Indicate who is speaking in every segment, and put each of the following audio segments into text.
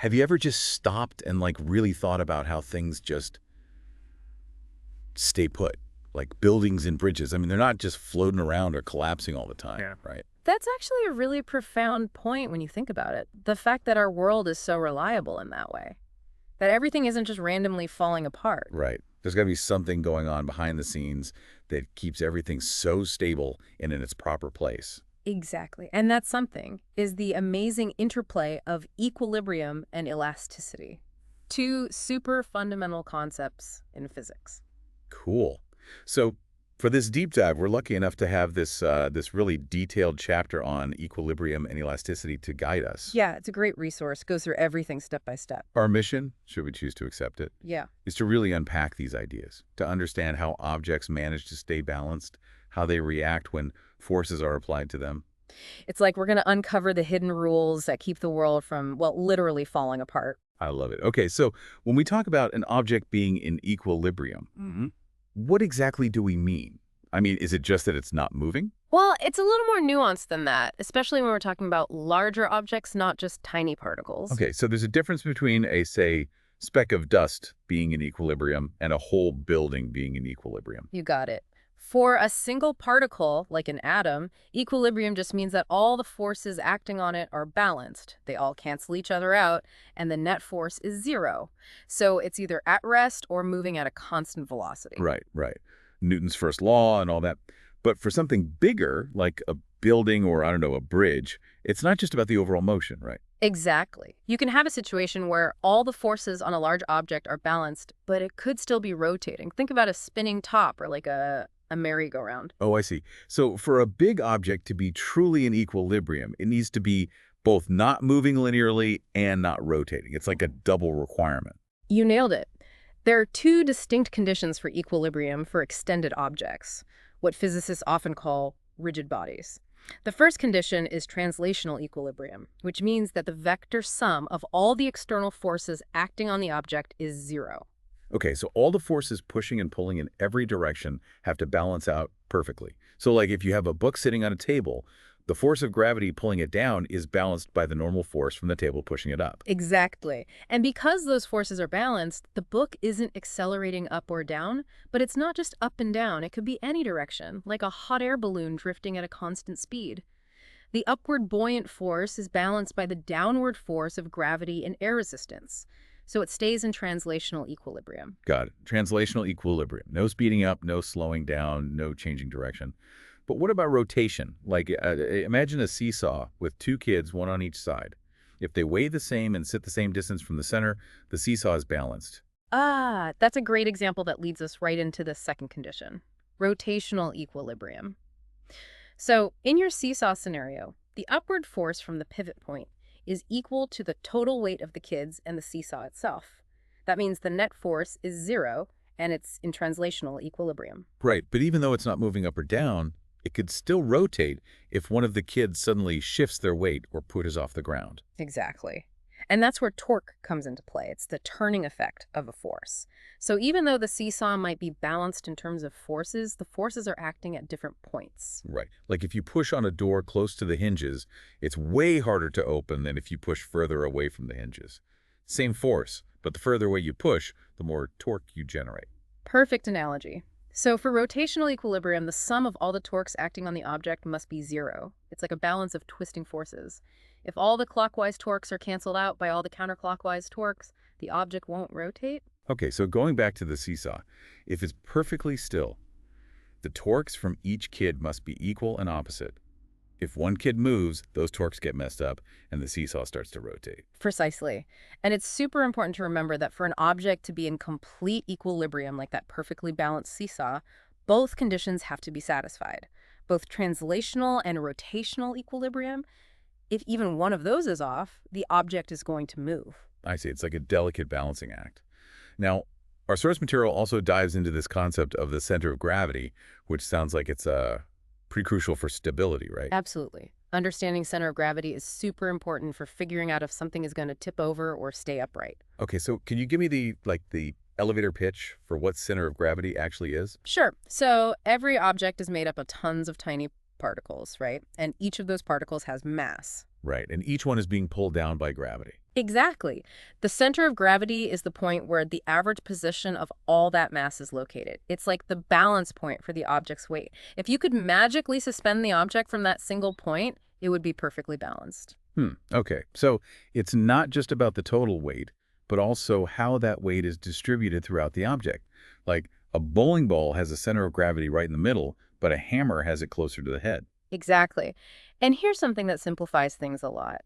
Speaker 1: Have you ever just stopped and like really thought about how things just stay put? Like buildings and bridges. I mean, they're not just floating around or collapsing all the time,
Speaker 2: Yeah.
Speaker 1: right?
Speaker 3: That's actually a really profound point when you think about it. The fact that our world is so reliable in that way, that everything isn't just randomly falling apart.
Speaker 1: Right. There's got to be something going on behind the scenes that keeps everything so stable and in its proper place.
Speaker 3: Exactly. And that something is the amazing interplay of equilibrium and elasticity. Two super fundamental concepts in physics.
Speaker 1: Cool. So for this deep dive, we're lucky enough to have this really detailed chapter on equilibrium and elasticity to guide us.
Speaker 3: Yeah, it's a great resource. Goes through everything step by step.
Speaker 1: Our mission, should we choose to accept it,
Speaker 3: Yeah.
Speaker 1: is to really unpack these ideas, to understand how objects manage to stay balanced, how they react when forces are applied to them.
Speaker 3: It's like we're going to uncover the hidden rules that keep the world from, well, literally falling apart.
Speaker 1: I love it. Okay, so when we talk about an object being in equilibrium, what exactly do we mean? I mean, is it just that it's not moving?
Speaker 3: Well, it's a little more nuanced than that, especially when we're talking about larger objects, not just tiny particles.
Speaker 1: Okay, so there's a difference between a, say, speck of dust being in equilibrium and a whole building being in equilibrium.
Speaker 3: You got it. For a single particle, like an atom, equilibrium just means that all the forces acting on it are balanced. They all cancel each other out, and the net force is zero. So it's either at rest or moving at a constant velocity.
Speaker 1: Right, right. Newton's first law and all that. But for something bigger, like a building or, I don't know, a bridge, it's not just about the overall motion, right?
Speaker 3: Exactly. You can have a situation where all the forces on a large object are balanced, but it could still be rotating. Think about a spinning top or like a merry-go-round.
Speaker 1: Oh, I see. So for a big object to be truly in equilibrium, it needs to be both not moving linearly and not rotating. It's like a double requirement.
Speaker 3: You nailed it. There are two distinct conditions for equilibrium for extended objects, what physicists often call rigid bodies. The first condition is translational equilibrium, which means that the vector sum of all the external forces acting on the object is zero.
Speaker 1: Okay, so all the forces pushing and pulling in every direction have to balance out perfectly. So like if you have a book sitting on a table, the force of gravity pulling it down is balanced by the normal force from the table pushing it up.
Speaker 3: Exactly. And because those forces are balanced, the book isn't accelerating up or down, but it's not just up and down. It could be any direction, like a hot air balloon drifting at a constant speed. The upward buoyant force is balanced by the downward force of gravity and air resistance. So it stays in translational equilibrium.
Speaker 1: Got it. Translational equilibrium. No speeding up, no slowing down, no changing direction. But what about rotation? Like imagine a seesaw with two kids, one on each side. If they weigh the same and sit the same distance from the center, the seesaw is balanced.
Speaker 3: Ah, that's a great example that leads us right into the second condition, rotational equilibrium. So in your seesaw scenario, the upward force from the pivot point is equal to the total weight of the kids and the seesaw itself. That means the net force is zero, and it's in translational equilibrium.
Speaker 1: Right, but even though it's not moving up or down, it could still rotate if one of the kids suddenly shifts their weight or pushes off the ground.
Speaker 3: Exactly. And that's where torque comes into play. It's the turning effect of a force. So even though the seesaw might be balanced in terms of forces, the forces are acting at different points.
Speaker 1: Right. Like if you push on a door close to the hinges, it's way harder to open than if you push further away from the hinges. Same force, but the further away you push, the more torque you generate.
Speaker 3: Perfect analogy. So for rotational equilibrium, the sum of all the torques acting on the object must be zero. It's like a balance of twisting forces. If all the clockwise torques are canceled out by all the counterclockwise torques, the object won't rotate.
Speaker 1: Okay, so going back to the seesaw, if it's perfectly still, the torques from each kid must be equal and opposite. If one kid moves, those torques get messed up and the seesaw starts to rotate.
Speaker 3: Precisely. And it's super important to remember that for an object to be in complete equilibrium, like that perfectly balanced seesaw, both conditions have to be satisfied. Both translational and rotational equilibrium. If even one of those is off, the object is going to move.
Speaker 1: I see. It's like a delicate balancing act. Now, our source material also dives into this concept of the center of gravity, which sounds like it's pretty crucial for stability, right?
Speaker 3: Absolutely. Understanding center of gravity is super important for figuring out if something is going to tip over or stay upright.
Speaker 1: Okay, so can you give me the elevator pitch for what center of gravity actually is?
Speaker 3: Sure. So every object is made up of tons of tiny particles, right? And each of those particles has mass.
Speaker 1: Right, and each one is being pulled down by gravity.
Speaker 3: Exactly. The center of gravity is the point where the average position of all that mass is located. It's like the balance point for the object's weight. If you could magically suspend the object from that single point, it would be perfectly balanced.
Speaker 1: Okay. So it's not just about the total weight, but also how that weight is distributed throughout the object. Like a bowling ball has a center of gravity right in the middle, but a hammer has it closer to the head.
Speaker 3: Exactly. And here's something that simplifies things a lot.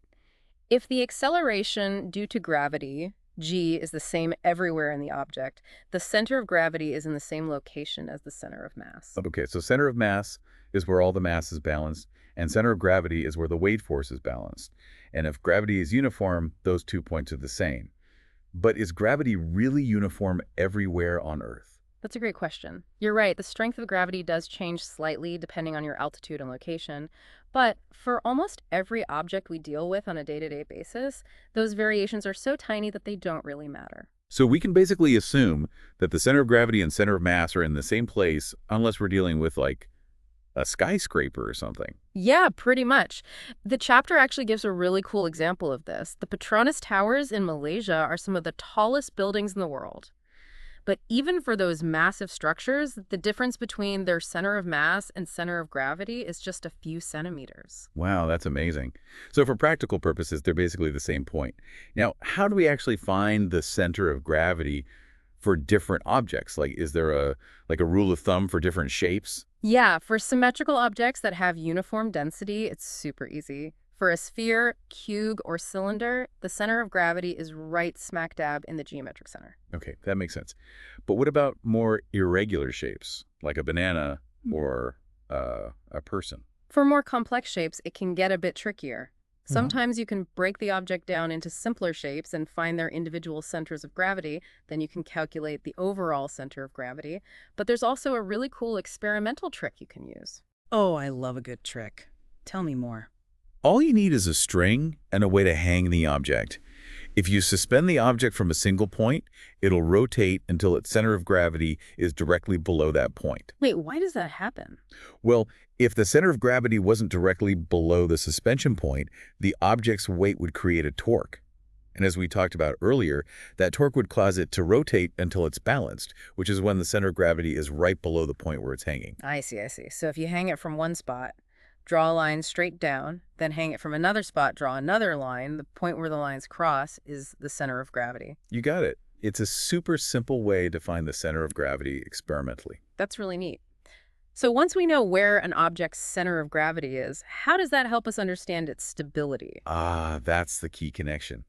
Speaker 3: If the acceleration due to gravity, g, is the same everywhere in the object, the center of gravity is in the same location as the center of mass.
Speaker 1: Okay, so center of mass is where all the mass is balanced, and center of gravity is where the weight force is balanced. And if gravity is uniform, those 2 points are the same. But is gravity really uniform everywhere on Earth?
Speaker 3: That's a great question. You're right, the strength of gravity does change slightly depending on your altitude and location. But for almost every object we deal with on a day-to-day basis, those variations are so tiny that they don't really matter.
Speaker 1: So we can basically assume that the center of gravity and center of mass are in the same place unless we're dealing with, like, a skyscraper or something.
Speaker 3: Yeah, pretty much. The chapter actually gives a really cool example of this. The Petronas Towers in Malaysia are some of the tallest buildings in the world. But even for those massive structures, the difference between their center of mass and center of gravity is just a few centimeters.
Speaker 1: Wow, that's amazing. So for practical purposes, they're basically the same point. Now, how do we actually find the center of gravity for different objects? Like, is there a rule of thumb for different shapes?
Speaker 3: Yeah, for symmetrical objects that have uniform density, it's super easy. For a sphere, cube, or cylinder, the center of gravity is right smack dab in the geometric center.
Speaker 1: Okay, that makes sense. But what about more irregular shapes, like a banana or a person?
Speaker 3: For more complex shapes, it can get a bit trickier.
Speaker 1: Mhm.
Speaker 3: Sometimes you can break the object down into simpler shapes and find their individual centers of gravity. Then you can calculate the overall center of gravity. But there's also a really cool experimental trick you can use.
Speaker 2: Oh, I love a good trick. Tell me more.
Speaker 1: All you need is a string and a way to hang the object. If you suspend the object from a single point, it'll rotate until its center of gravity is directly below that point.
Speaker 3: Wait, why does that happen?
Speaker 1: Well, if the center of gravity wasn't directly below the suspension point, the object's weight would create a torque. And as we talked about earlier, that torque would cause it to rotate until it's balanced, which is when the center of gravity is right below the point where it's hanging.
Speaker 3: I see, I see. So if you hang it from one spot, draw a line straight down, then hang it from another spot, draw another line, the point where the lines cross is the center of gravity.
Speaker 1: You got it. It's a super simple way to find the center of gravity experimentally.
Speaker 3: That's really neat. So once we know where an object's center of gravity is, how does that help us understand its stability?
Speaker 1: Ah, that's the key connection.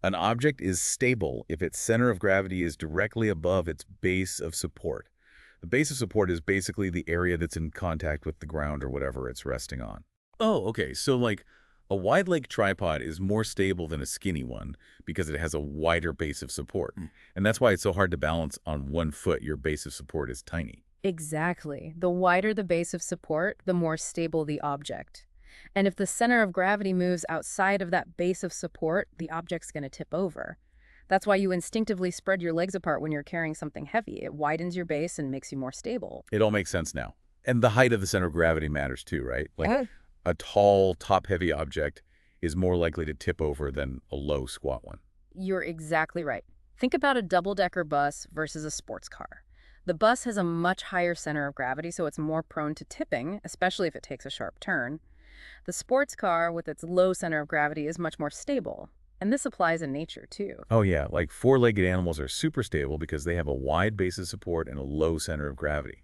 Speaker 1: An object is stable if its center of gravity is directly above its base of support. The base of support is basically the area that's in contact with the ground or whatever it's resting on. Oh, okay. So like a wide leg tripod is more stable than a skinny one because it has a wider base of support. And that's why it's so hard to balance on one foot. Your base of support is tiny.
Speaker 3: Exactly. The wider the base of support, the more stable the object. And if the center of gravity moves outside of that base of support, the object's going to tip over. That's why you instinctively spread your legs apart when you're carrying something heavy. It widens your base and makes you more stable.
Speaker 1: It all makes sense now. And the height of the center of gravity matters too, right? Like
Speaker 3: Yeah.
Speaker 1: a tall, top-heavy object is more likely to tip over than a low, squat one.
Speaker 3: You're exactly right. Think about a double-decker bus versus a sports car. The bus has a much higher center of gravity, so it's more prone to tipping, especially if it takes a sharp turn. The sports car, with its low center of gravity, is much more stable. And this applies in nature, too.
Speaker 1: Oh yeah, like four-legged animals are super stable because they have a wide base of support and a low center of gravity.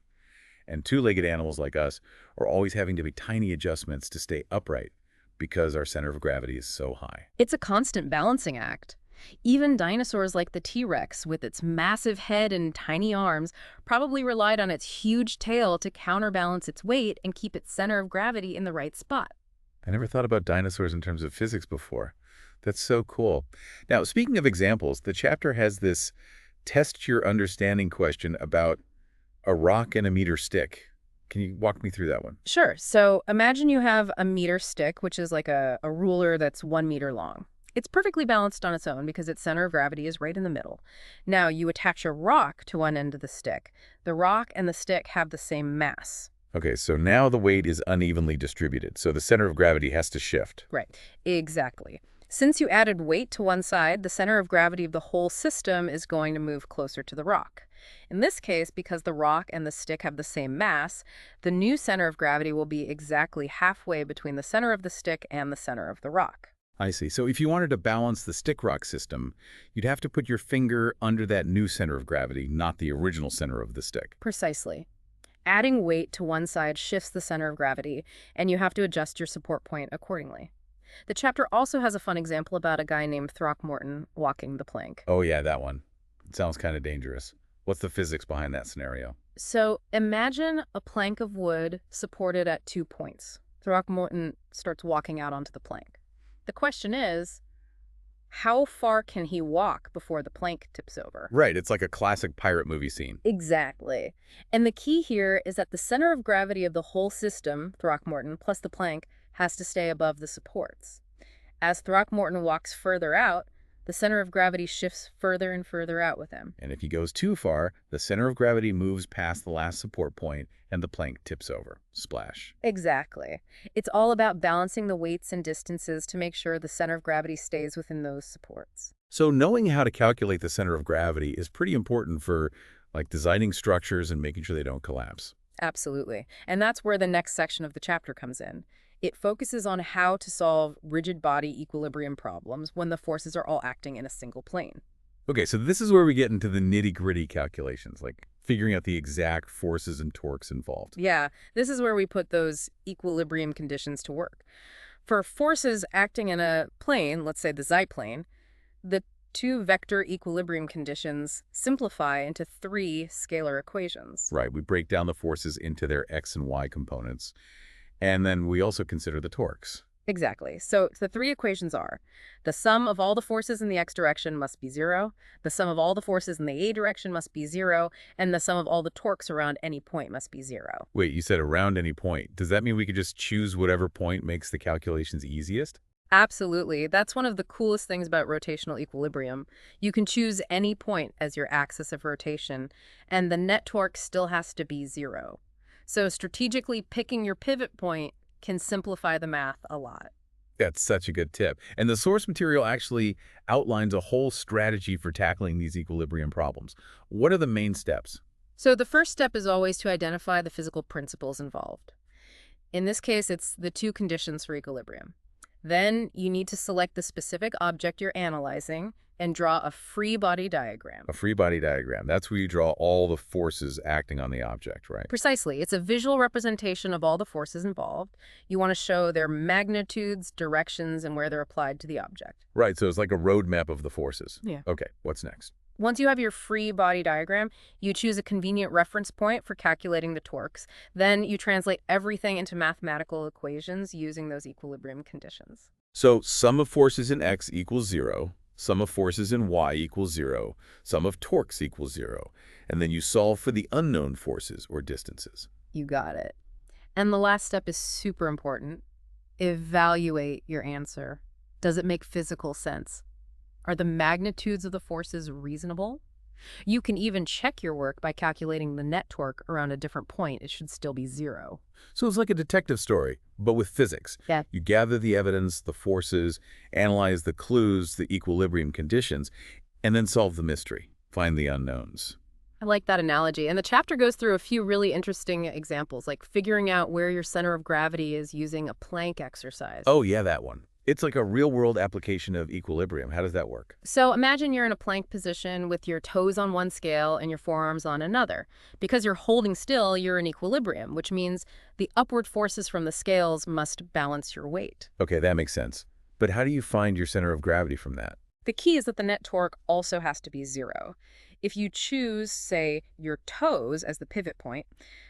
Speaker 1: And two-legged animals like us are always having to make tiny adjustments to stay upright because our center of gravity is so high.
Speaker 3: It's a constant balancing act. Even dinosaurs like the T-Rex, with its massive head and tiny arms, probably relied on its huge tail to counterbalance its weight and keep its center of gravity in the right spot.
Speaker 1: I never thought about dinosaurs in terms of physics before. That's so cool. Now, speaking of examples, the chapter has this test your understanding question about a rock and a meter stick. Can you walk me through that one?
Speaker 3: Sure. So imagine you have a meter stick, which is like a ruler that's 1 meter long. It's perfectly balanced on its own because its center of gravity is right in the middle. Now you attach a rock to one end of the stick. The rock and the stick have the same mass.
Speaker 1: Okay, so now the weight is unevenly distributed, so the center of gravity has to shift.
Speaker 3: Right, exactly. Since you added weight to one side, the center of gravity of the whole system is going to move closer to the rock. In this case, because the rock and the stick have the same mass, the new center of gravity will be exactly halfway between the center of the stick and the center of the rock.
Speaker 1: I see. So if you wanted to balance the stick rock system, you'd have to put your finger under that new center of gravity, not the original center of the stick.
Speaker 3: Precisely. Adding weight to one side shifts the center of gravity, and you have to adjust your support point accordingly. The chapter also has a fun example about a guy named Throckmorton walking the plank.
Speaker 1: Oh yeah, that one. It sounds kind of dangerous. What's the physics behind that scenario?
Speaker 3: So imagine a plank of wood supported at 2 points. Throckmorton starts walking out onto the plank. The question is, how far can he walk before the plank tips over?
Speaker 1: Right, it's like a classic pirate movie scene.
Speaker 3: Exactly. And the key here is that the center of gravity of the whole system, Throckmorton, plus the plank, has to stay above the supports. As Throckmorton walks further out, the center of gravity shifts further and further out with him.
Speaker 1: And if he goes too far, the center of gravity moves past the last support point and the plank tips over. Splash.
Speaker 3: Exactly. It's all about balancing the weights and distances to make sure the center of gravity stays within those supports.
Speaker 1: So knowing how to calculate the center of gravity is pretty important for designing structures and making sure they don't collapse.
Speaker 3: Absolutely. And that's where the next section of the chapter comes in. It focuses on how to solve rigid body equilibrium problems when the forces are all acting in a single plane.
Speaker 1: Okay, so this is where we get into the nitty-gritty calculations, like figuring out the exact forces and torques involved.
Speaker 3: Yeah, this is where we put those equilibrium conditions to work. For forces acting in a plane, let's say the z-plane, the two vector equilibrium conditions simplify into three scalar equations.
Speaker 1: Right, we break down the forces into their x and y components, and then we also consider the torques.
Speaker 3: Exactly. So the three equations are: the sum of all the forces in the x direction must be 0, the sum of all the forces in the a direction must be 0, and the sum of all the torques around any point must be 0.
Speaker 1: Wait, you said around any point. Does that mean we could just choose whatever point makes the calculations easiest?
Speaker 3: Absolutely. That's one of the coolest things about rotational equilibrium. You can choose any point as your axis of rotation, and the net torque still has to be 0. So strategically picking your pivot point can simplify the math a lot.
Speaker 1: That's such a good tip. And the source material actually outlines a whole strategy for tackling these equilibrium problems. What are the main steps?
Speaker 3: So the first step is always to identify the physical principles involved. In this case, it's the two conditions for equilibrium. Then you need to select the specific object you're analyzing and draw a free body diagram.
Speaker 1: A free body diagram. That's where you draw all the forces acting on the object, right?
Speaker 3: Precisely. It's a visual representation of all the forces involved. You want to show their magnitudes, directions, and where they're applied to the object.
Speaker 1: Right, so it's like a roadmap of the forces.
Speaker 3: Yeah.
Speaker 1: Okay, what's next?
Speaker 3: Once you have your free body diagram, you choose a convenient reference point for calculating the torques. Then you translate everything into mathematical equations using those equilibrium conditions.
Speaker 1: So sum of forces in x equals 0, sum of forces in y equals 0, sum of torques equals 0, and then you solve for the unknown forces or distances.
Speaker 3: You got it. And the last step is super important. Evaluate your answer. Does it make physical sense? Are the magnitudes of the forces reasonable? You can even check your work by calculating the net torque around a different point. It should still be 0.
Speaker 1: So it's like a detective story, but with physics.
Speaker 3: Yeah.
Speaker 1: You gather the evidence, the forces, analyze the clues, the equilibrium conditions, and then solve the mystery, find the unknowns.
Speaker 3: I like that analogy. And the chapter goes through a few really interesting examples, like figuring out where your center of gravity is using a plank exercise.
Speaker 1: Oh yeah, that one. It's like a real-world application of equilibrium. How does that work?
Speaker 3: So imagine you're in a plank position with your toes on one scale and your forearms on another. Because you're holding still, you're in equilibrium, which means the upward forces from the scales must balance your weight.
Speaker 1: Okay, that makes sense. But how do you find your center of gravity from that?
Speaker 3: The key is that the net torque also has to be 0. If you choose, say, your toes as the pivot point,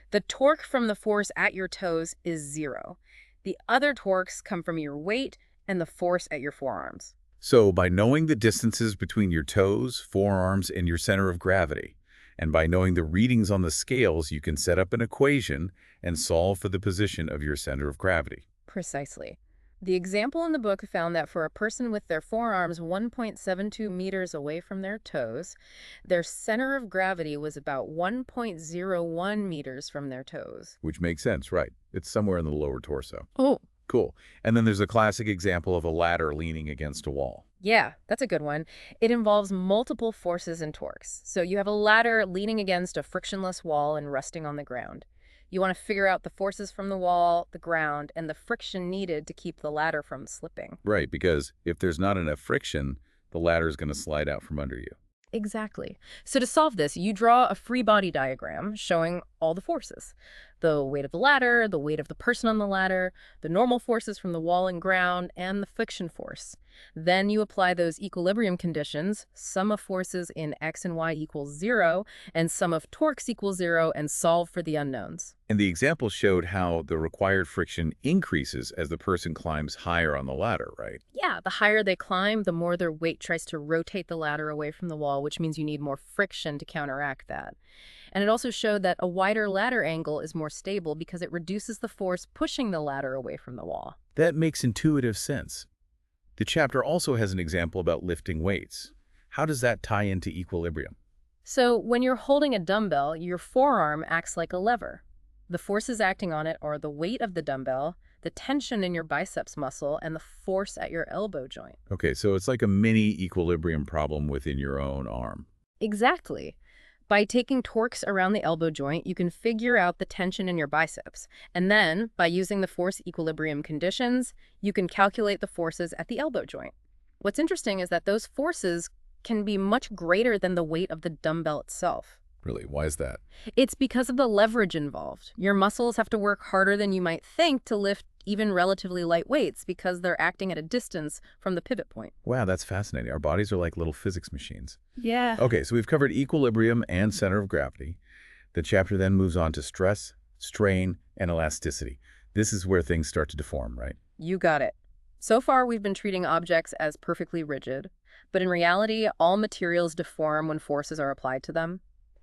Speaker 3: the torque from the force at your toes is 0. The other torques come from your weight and the force at your forearms.
Speaker 1: So by knowing the distances between your toes, forearms, and your center of gravity, and by knowing the readings on the scales, you can set up an equation and solve for the position of your center of gravity.
Speaker 3: Precisely. The example in the book found that for a person with their forearms 1.72 meters away from their toes, their center of gravity was about 1.01 meters from their toes.
Speaker 1: Which makes sense, right? It's somewhere in the lower torso.
Speaker 3: Oh,
Speaker 1: Cool. And then there's a classic example of a ladder leaning against a wall.
Speaker 3: yeah, that's a good one. It involves multiple forces and torques. So you have a ladder leaning against a frictionless wall and resting on the ground. You want to figure out the forces from the wall, the ground, and the friction needed to keep the ladder from slipping.
Speaker 1: Right, because if there's not enough friction, the ladder is going to slide out from under you.
Speaker 3: Exactly. So to solve this, you draw a free body diagram showing all the forces. The weight of the ladder, the weight of the person on the ladder, the normal forces from the wall and ground, and the friction force. Then you apply those equilibrium conditions, sum of forces in x and y equals 0, and sum of torques equals 0, and solve for the unknowns.
Speaker 1: And the example showed how the required friction increases as the person climbs higher on the ladder, right?
Speaker 3: Yeah, the higher they climb, the more their weight tries to rotate the ladder away from the wall, which means you need more friction to counteract that. And it also showed that a wider ladder angle is more stable because it reduces the force pushing the ladder away from the wall.
Speaker 1: That makes intuitive sense. The chapter also has an example about lifting weights. How does that tie into equilibrium?
Speaker 3: So when you're holding a dumbbell, your forearm acts like a lever. The forces acting on it are the weight of the dumbbell, the tension in your biceps muscle, and the force at your elbow joint.
Speaker 1: Okay, so it's like a mini equilibrium problem within your own arm.
Speaker 3: Exactly. By taking torques around the elbow joint, you can figure out the tension in your biceps. And then, by using the force equilibrium conditions, you can calculate the forces at the elbow joint. What's interesting is that those forces can be much greater than the weight of the dumbbell itself.
Speaker 1: Really, why is that?
Speaker 3: It's because of the leverage involved. Your muscles have to work harder than you might think to lift even relatively light weights because they're acting at a distance from the pivot point.
Speaker 1: Wow, that's fascinating. Our bodies are like little physics machines.
Speaker 3: Yeah.
Speaker 1: Okay, so we've covered equilibrium and center of gravity. The chapter then moves on to stress, strain, and elasticity. This is where things start to deform, right?
Speaker 3: You got it. So far, we've been treating objects as perfectly rigid, but in reality, all materials deform when forces are applied to them.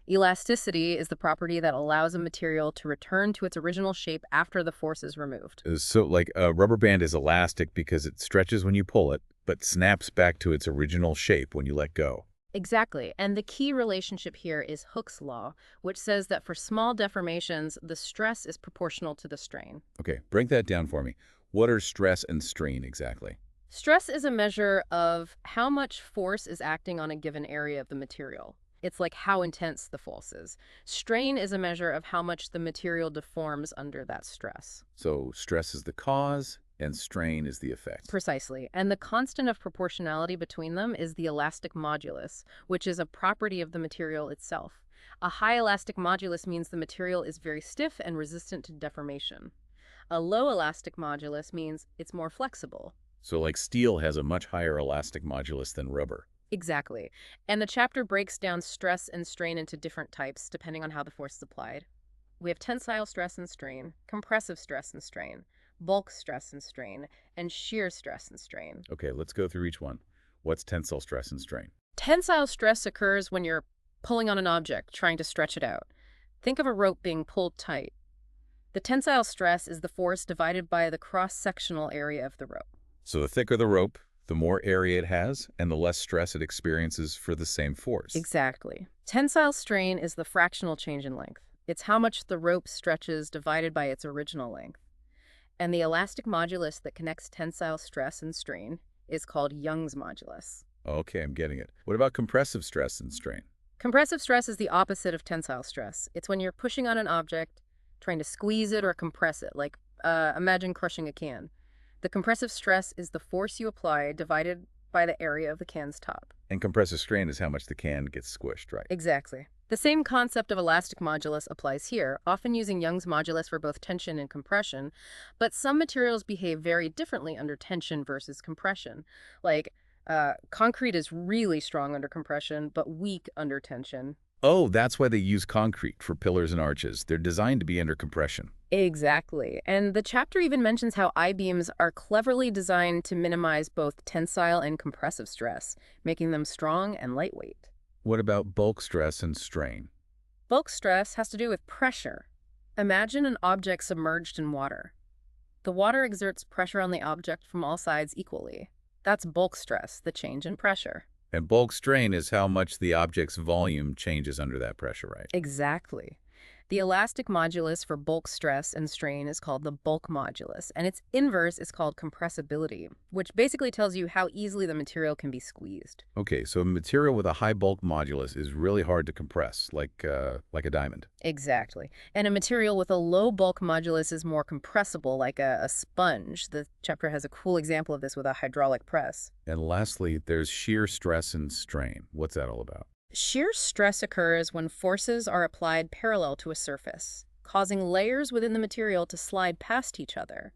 Speaker 3: Elasticity is the property that allows a material to return to its original shape after the force is removed.
Speaker 1: So like a rubber band is elastic because it stretches when you pull it, but snaps back to its original shape when you let go.
Speaker 3: Exactly, and the key relationship here is Hooke's law, which says that for small deformations, the stress is proportional to the strain.
Speaker 1: Okay, break that down for me. What are stress and strain exactly?
Speaker 3: Stress is a measure of how much force is acting on a given area of the material. It's like how intense the force is. Strain is a measure of how much the material deforms under that stress.
Speaker 1: So stress is the cause and strain is the effect.
Speaker 3: Precisely. And the constant of proportionality between them is the elastic modulus, which is a property of the material itself. A high elastic modulus means the material is very stiff and resistant to deformation. A low elastic modulus means it's more flexible.
Speaker 1: So like steel has a much higher elastic modulus than rubber.
Speaker 3: Exactly. And the chapter breaks down stress and strain into different types depending on how the force is applied. We have tensile stress and strain, compressive stress and strain, bulk stress and strain, and shear stress and strain.
Speaker 1: Okay, let's go through each one. What's tensile stress and strain?
Speaker 3: Tensile stress occurs when you're pulling on an object, trying to stretch it out. Think of a rope being pulled tight. The tensile stress is the force divided by the cross-sectional area of the rope.
Speaker 1: So the thicker the rope, the more area it has, and the less stress it experiences for the same force.
Speaker 3: Exactly. Tensile strain is the fractional change in length. It's how much the rope stretches divided by its original length. And the elastic modulus that connects tensile stress and strain is called Young's modulus.
Speaker 1: Okay, I'm getting it. What about compressive stress and strain?
Speaker 3: Compressive stress is the opposite of tensile stress. It's when you're pushing on an object, trying to squeeze it or compress it, like imagine crushing a can. The compressive stress is the force you apply divided by the area of the can's top.
Speaker 1: And compressive strain is how much the can gets squished, right?
Speaker 3: Exactly. The same concept of elastic modulus applies here, often using Young's modulus for both tension and compression, but some materials behave very differently under tension versus compression. Like, concrete is really strong under compression, but weak under tension.
Speaker 1: Oh, that's why they use concrete for pillars and arches. They're designed to be under compression.
Speaker 3: Exactly. And the chapter even mentions how I-beams are cleverly designed to minimize both tensile and compressive stress, making them strong and lightweight.
Speaker 1: What about bulk stress and strain?
Speaker 3: Bulk stress has to do with pressure. Imagine an object submerged in water. The water exerts pressure on the object from all sides equally. That's bulk stress, the change in pressure.
Speaker 1: And bulk strain is how much the object's volume changes under that pressure, right?
Speaker 3: Exactly. The elastic modulus for bulk stress and strain is called the bulk modulus, and its inverse is called compressibility, which basically tells you how easily the material can be squeezed.
Speaker 1: Okay, so a material with a high bulk modulus is really hard to compress, like a diamond.
Speaker 3: Exactly. And a material with a low bulk modulus is more compressible, like a sponge. The chapter has a cool example of this with a hydraulic press.
Speaker 1: And lastly, there's shear stress and strain. What's that all about?
Speaker 3: Shear stress occurs when forces are applied parallel to a surface, causing layers within the material to slide past each other.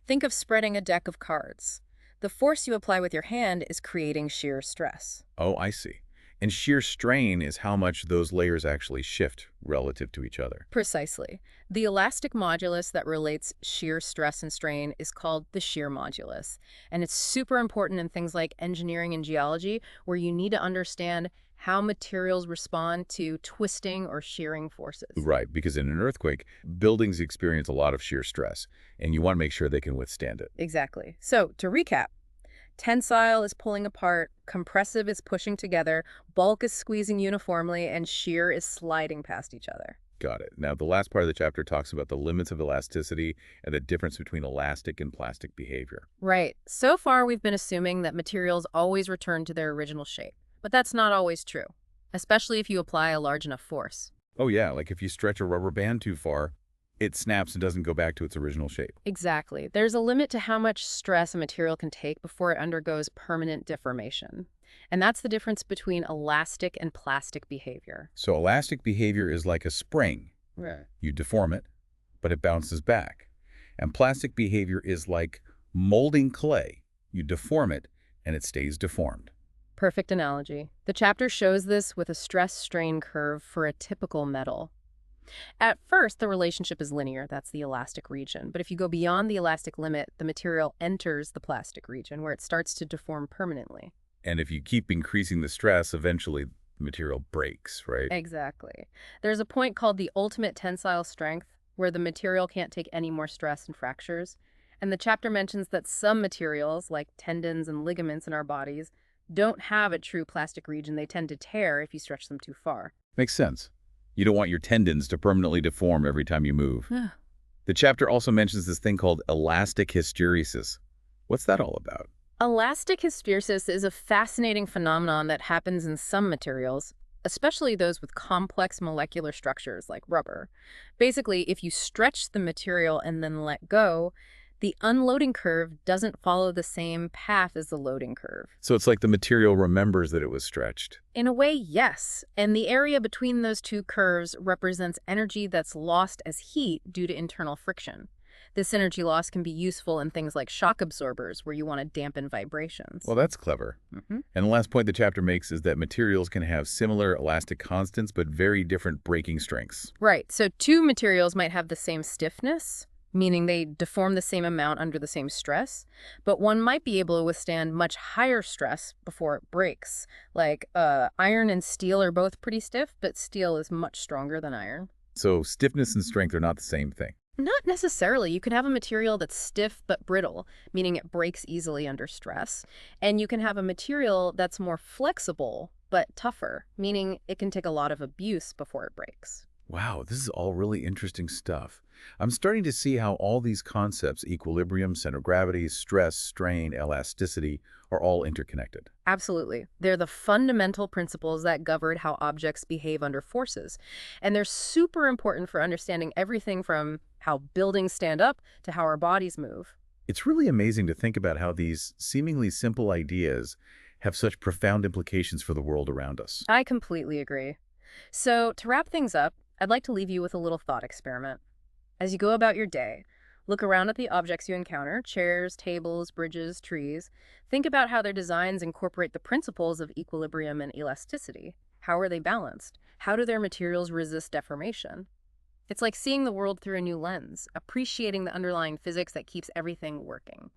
Speaker 3: Think of spreading a deck of cards. The force you apply with your hand is creating shear stress.
Speaker 1: Oh, I see. And shear strain is how much those layers actually shift relative to each other.
Speaker 3: Precisely. The elastic modulus that relates shear stress and strain is called the shear modulus. And it's super important in things like engineering and geology, where you need to understand how materials respond to twisting or shearing forces.
Speaker 1: Right, because in an earthquake, buildings experience a lot of shear stress, and you want to make sure they can withstand it.
Speaker 3: Exactly. So, to recap, tensile is pulling apart, compressive is pushing together, bulk is squeezing uniformly, and shear is sliding past each other.
Speaker 1: Got it. Now, the last part of the chapter talks about the limits of elasticity and the difference between elastic and plastic behavior.
Speaker 3: Right. So far, we've been assuming that materials always return to their original shape. But that's not always true, especially if you apply a large enough force.
Speaker 1: Oh yeah, like if you stretch a rubber band too far, it snaps and doesn't go back to its original shape.
Speaker 3: Exactly. There's a limit to how much stress a material can take before it undergoes permanent deformation. And that's the difference between elastic and plastic behavior.
Speaker 1: So elastic behavior is like a spring.
Speaker 3: Right.
Speaker 1: You deform it, but it bounces back. And plastic behavior is like molding clay. You deform it, and it stays deformed.
Speaker 3: Perfect analogy. The chapter shows this with a stress-strain curve for a typical metal. At first, the relationship is linear, that's the elastic region. But if you go beyond the elastic limit, the material enters the plastic region, where it starts to deform permanently.
Speaker 1: And if you keep increasing the stress, eventually the material breaks, right?
Speaker 3: Exactly. There's a point called the ultimate tensile strength, where the material can't take any more stress and fractures. And the chapter mentions that some materials, like tendons and ligaments in our bodies, don't have a true plastic region. They tend to tear if you stretch them too far.
Speaker 1: Makes sense. You don't want your tendons to permanently deform every time you move.
Speaker 3: Yeah.
Speaker 1: The chapter also mentions this thing called elastic hysteresis. What's that all about?
Speaker 3: Elastic hysteresis is a fascinating phenomenon that happens in some materials, especially those with complex molecular structures like rubber. Basically, if you stretch the material and then let go, the unloading curve doesn't follow the same path as the loading curve.
Speaker 1: So it's like the material remembers that it was stretched.
Speaker 3: In a way, yes. And the area between those two curves represents energy that's lost as heat due to internal friction. This energy loss can be useful in things like shock absorbers, where you want to dampen vibrations.
Speaker 1: Well, that's clever.
Speaker 3: Mhm.
Speaker 1: And the last point the chapter makes is that materials can have similar elastic constants, but very different breaking strengths.
Speaker 3: Right, so two materials might have the same stiffness, meaning they deform the same amount under the same stress, but one might be able to withstand much higher stress before it breaks. Like iron and steel are both pretty stiff, but steel is much stronger than iron.
Speaker 1: So stiffness and strength are not the same thing.
Speaker 3: Not necessarily. You can have a material that's stiff but brittle, meaning it breaks easily under stress. And you can have a material that's more flexible but tougher, meaning it can take a lot of abuse before it breaks.
Speaker 1: Wow, this is all really interesting stuff. I'm starting to see how all these concepts, equilibrium, center of gravity, stress, strain, elasticity, are all interconnected.
Speaker 3: Absolutely. They're the fundamental principles that govern how objects behave under forces. And they're super important for understanding everything from how buildings stand up to how our bodies move.
Speaker 1: It's really amazing to think about how these seemingly simple ideas have such profound implications for the world around us.
Speaker 3: I completely agree. So, to wrap things up, I'd like to leave you with a little thought experiment. As you go about your day, look around at the objects you encounter, chairs, tables, bridges, trees. Think about how their designs incorporate the principles of equilibrium and elasticity. How are they balanced? How do their materials resist deformation? It's like seeing the world through a new lens, appreciating the underlying physics that keeps everything working.